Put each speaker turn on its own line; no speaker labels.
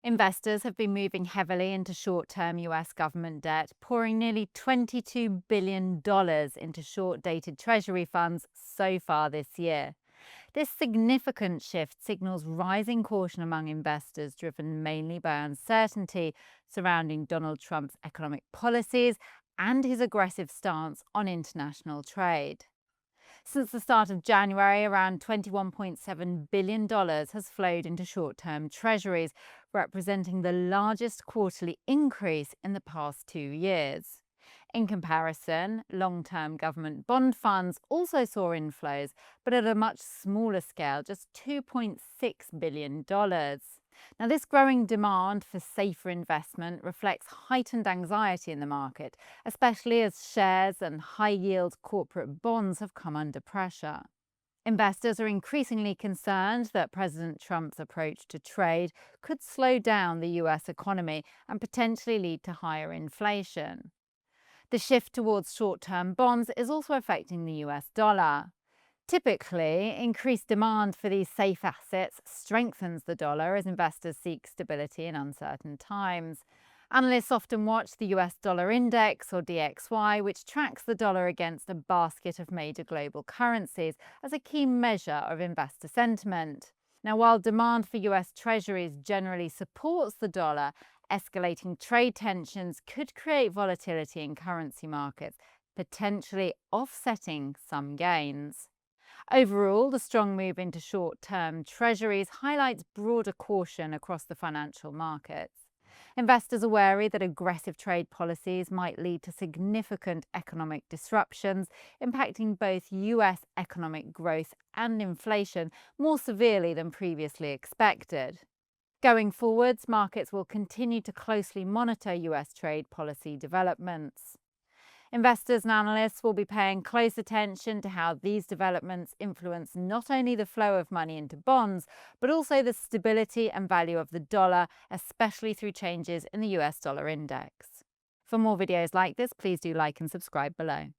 Investors have been moving heavily into short-term US government debt, pouring nearly $22 billion into short-dated Treasury funds so far this year. This significant shift signals rising caution among investors, driven mainly by uncertainty surrounding Donald Trump's economic policies and his aggressive stance on international trade. Since the start of January, around $21.7 billion has flowed into short-term treasuries, representing the largest quarterly increase in the past 2 years. In comparison, long-term government bond funds also saw inflows, but at a much smaller scale, just $2.6 billion. Now, this growing demand for safer investment reflects heightened anxiety in the market, especially as shares and high-yield corporate bonds have come under pressure. Investors are increasingly concerned that President Trump's approach to trade could slow down the US economy and potentially lead to higher inflation. The shift towards short-term bonds is also affecting the US dollar. Typically, increased demand for these safe assets strengthens the dollar as investors seek stability in uncertain times. Analysts often watch the US dollar index, or DXY, which tracks the dollar against a basket of major global currencies, as a key measure of investor sentiment. Now, while demand for US Treasuries generally supports the dollar, escalating trade tensions could create volatility in currency markets, potentially offsetting some gains. Overall, the strong move into short-term treasuries highlights broader caution across the financial markets. Investors are wary that aggressive trade policies might lead to significant economic disruptions, impacting both US economic growth and inflation more severely than previously expected. Going forwards, markets will continue to closely monitor US trade policy developments. Investors and analysts will be paying close attention to how these developments influence not only the flow of money into bonds, but also the stability and value of the dollar, especially through changes in the US dollar index. For more videos like this, please do like and subscribe below.